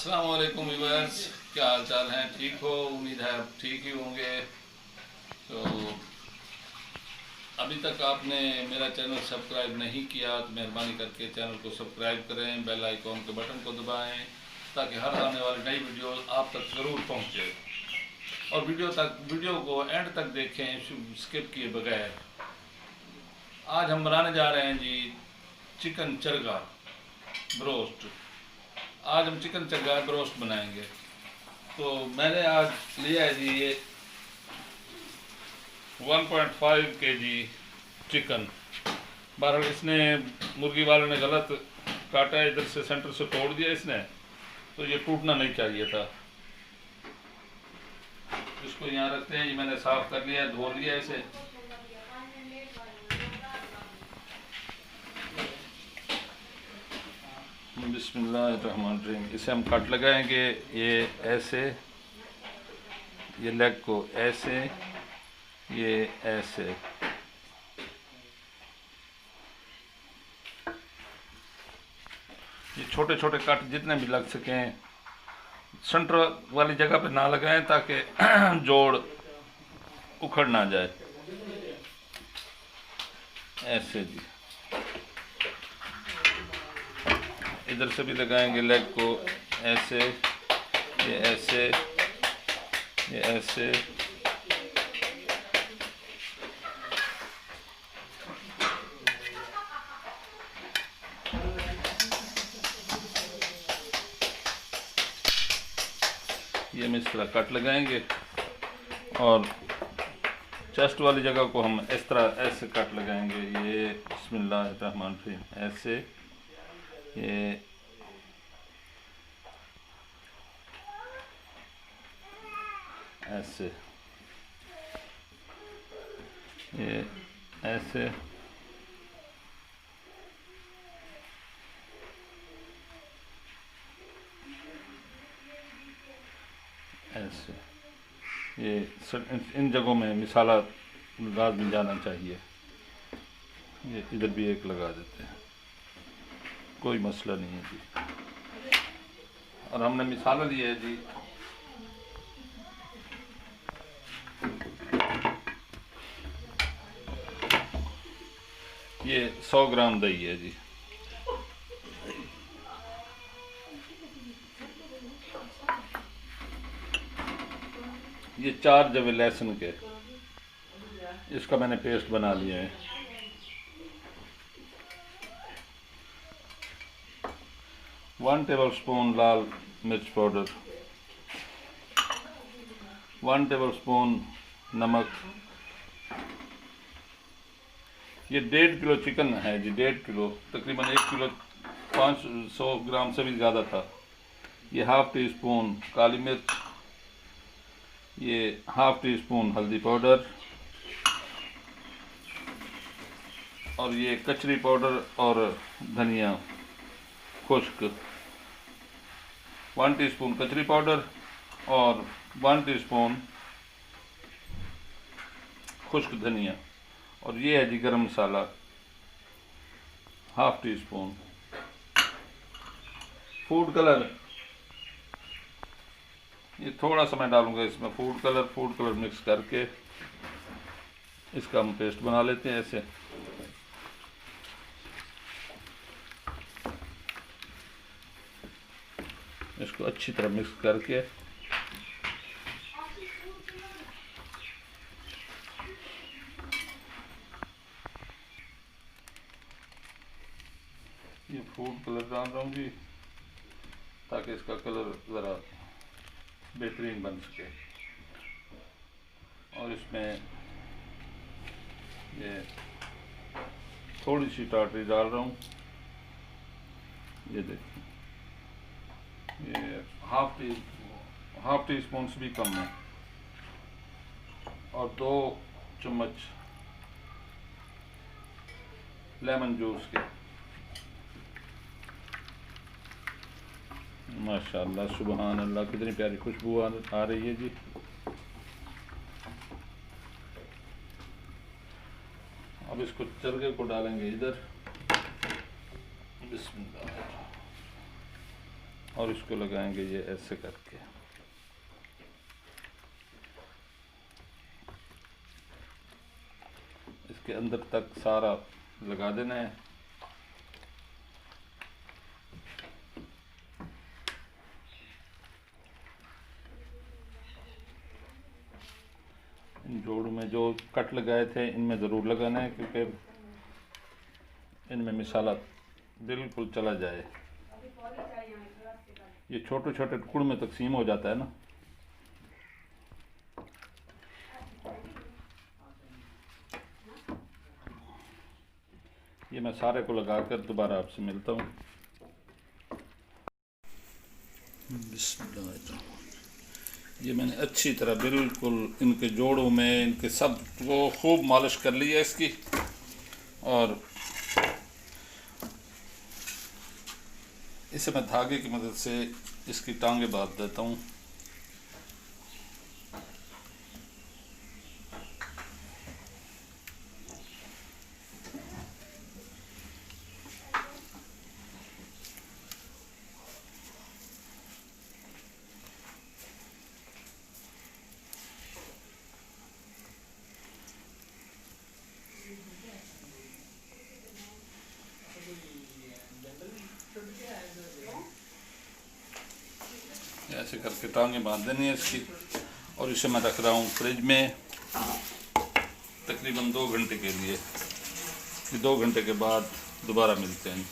अस्सलाम वालेकुम व्यूअर्स, क्या हाल चाल हैं? ठीक हो? उम्मीद है आप ठीक ही होंगे। तो अभी तक आपने मेरा चैनल सब्सक्राइब नहीं किया तो मेहरबानी करके चैनल को सब्सक्राइब करें, बेल आइकॉन के बटन को दबाएं ताकि हर आने वाली नई वीडियो आप तक ज़रूर पहुंचे। और वीडियो को एंड तक देखें स्किप किए बगैर। आज हम बनाने जा रहे हैं जी चिकन चरगा ब्रोस्ट। आज हम चिकन चरगा ब्रोस्ट बनाएंगे। तो मैंने आज लिया है जी ये 1.5 kg चिकन। बहरहाल इसने मुर्गी वाले ने गलत काटा है, इधर से सेंटर से तोड़ दिया इसने, तो ये टूटना नहीं चाहिए था। इसको यहाँ रखते हैं। ये मैंने साफ कर लिया, धो लिया इसे। बिस्मिल्लाहिर्रहमानिर्रहीम। इसे हम कट लगाएंगे। ये ऐसे, ये लेग को ऐसे, ये ऐसे। ये छोटे छोटे कट जितने भी लग सकें, सेंटर वाली जगह पे ना लगाएं ताकि जोड़ उखड़ ना जाए। ऐसे जी, इधर से भी लगाएंगे लेग को ऐसे, ये ऐसे, ये ऐसे। ये हम इस तरह कट लगाएंगे और चेस्ट वाली जगह को हम इस तरह ऐसे कट लगाएंगे। ये बिस्मिल्लाहिर्रहमानिर्रहीम ऐसे, ये ऐसे, ये ऐसे, ऐसे। ये इन जगहों में मिसाला लाजमी जाना चाहिए। ये इधर भी एक लगा देते हैं, कोई मसला नहीं है जी। और हमने मिसाला लिया है जी ये 100 ग्राम दही है जी। ये 4 जवे लहसुन के, इसका मैंने पेस्ट बना लिया है। वन टेबल स्पून लाल मिर्च पाउडर, 1 टेबल स्पून नमक। ये 1.5 किलो चिकन है जी, 1.5 किलो, तकरीबन 1 किलो 500 ग्राम से भी ज़्यादा था। ये हाफ़ टी स्पून काली मिर्च, ये हाफ़ टी स्पून हल्दी पाउडर, और ये कचरी पाउडर और धनिया खुश्क। 1 टीस्पून कचरी पाउडर और 1 टीस्पून खुश्क धनिया। और ये है जी garam masala, half teaspoon. Food colour, ये थोड़ा सा मैं डालूंगा इसमें फूड कलर मिक्स करके इसका हम पेस्ट बना लेते हैं ऐसे। इसको अच्छी तरह मिक्स करके ये फूड कलर डाल रहा हूँ जी ताकि इसका कलर ज़रा बेहतरीन बन सके। और इसमें ये थोड़ी सी टाटरी डाल रहा हूँ। ये देखिए, ये हाफ टी स्पून से भी कम है। और 2 चम्मच लेमन जूस के। माशाअल्लाह, सुबहान अल्लाह, कितनी प्यारी खुशबू आ रही है जी। अब इसको चरगे को डालेंगे इधर। बिस्मिल्लाह। और इसको लगाएंगे ये ऐसे करके। इसके अंदर तक सारा लगा देना है। इन जोड़ों में जो कट लगाए थे इनमें ज़रूर लगाना है, क्योंकि इनमें मसाला बिल्कुल चला जाए। ये छोटे छोटे टुकड़ों में तकसीम हो जाता है ना। ये मैं सारे को लगाकर दोबारा आपसे मिलता हूँ। ये मैंने अच्छी तरह बिल्कुल इनके जोड़ों में, इनके सब को खूब मालिश कर ली है इसकी, और इसे मैं धागे की मदद से इसकी टांगें बांध देता हूँ। ऐसे करके टांगें बांध देनी है इसकी, और इसे मैं रख रहा हूँ फ्रिज में तकरीबन 2 घंटे के लिए। 2 घंटे के बाद दोबारा मिलते हैं।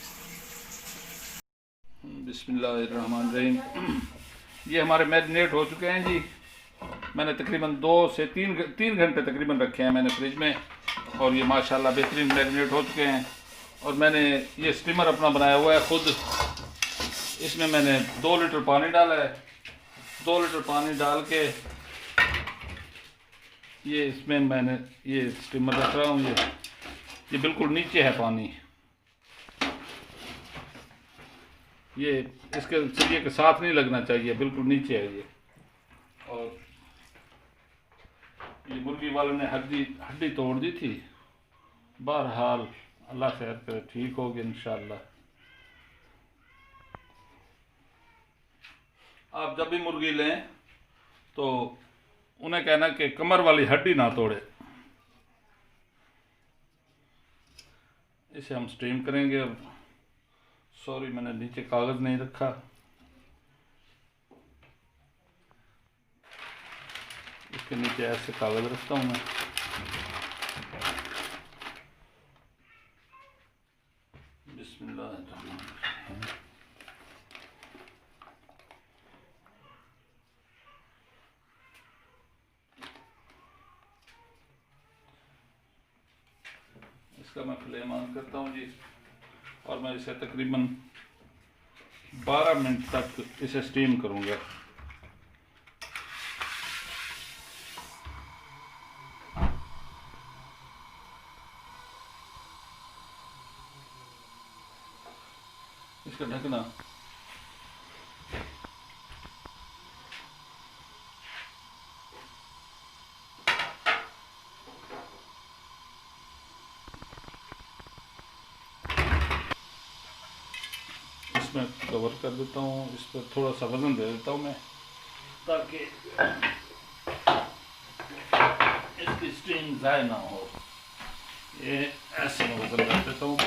बिस्मिल्लाहिर्रहमानिर्रहीम। ये हमारे मैरिनेट हो चुके हैं जी। मैंने तकरीबन 2 से 3 घंटे तकरीबन रखे हैं मैंने फ्रिज में, और ये माशाल्लाह बेहतरीन मैरिनेट हो चुके हैं। और मैंने ये स्टीमर अपना बनाया हुआ है खुद। इसमें मैंने 2 लीटर पानी डाला है। 2 लीटर पानी डाल के ये इसमें मैंने ये स्टीमर रख रहा हूँ। ये बिल्कुल नीचे है पानी, ये इसके सरिये के साथ नहीं लगना चाहिए, बिल्कुल नीचे है ये। और ये मुर्गी वालों ने हड्डी तोड़ दी थी। बहरहाल अल्लाह खैर करे, ठीक होगी इंशाअल्लाह। आप जब भी मुर्गी लें तो उन्हें कहना कि कमर वाली हड्डी ना तोड़े। इसे हम स्टीम करेंगे। सॉरी, मैंने नीचे कागज़ नहीं रखा। इसके नीचे ऐसे कागज़ रखता हूँ मैं। बिस्मिल्लाहिर्रहमानिर्रहीम। इसका मैं फ्लेम ऑन करता हूँ जी, और मैं इसे तकरीबन 12 मिनट तक इसे स्टीम करूँगा। इसका ढकना इसमें कवर कर देता हूँ। इस पर थोड़ा सा वज़न दे देता हूँ मैं, ताकि इसकी स्टीम ज़ाय ना हो। ये ऐसे में वज़न रख देता हूँ।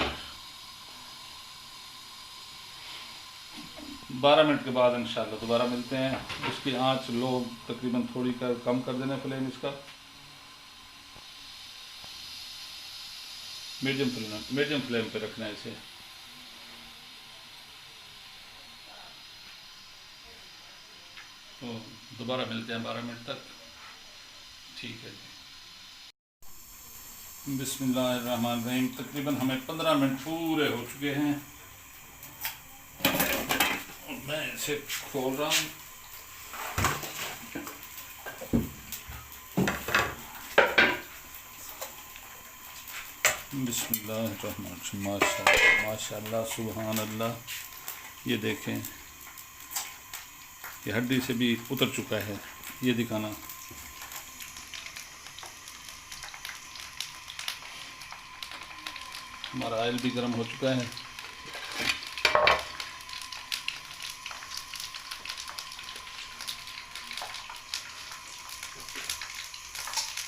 12 मिनट के बाद इंशाल्लाह दोबारा मिलते हैं। इसकी आंच लो तकरीबन थोड़ी कम कर देना फ्लेम इसका। मीडियम फ्लेम पे रखना है इसे। तो दोबारा मिलते हैं 12 मिनट तक। ठीक है जी। बिस्मिल्लाहिर्रहमानिर्रहीम। तकरीबन हमें 15 मिनट पूरे हो चुके हैं। मैं इसे खोल रहा हूँ। बिस्मिल्लाहिर्रहमानिर्रहीम। माशाअल्लाह सुभान अल्लाह। ये देखें, ये हड्डी से भी उतर चुका है। ये दिखाना। हमारा ऑयल भी गर्म हो चुका है।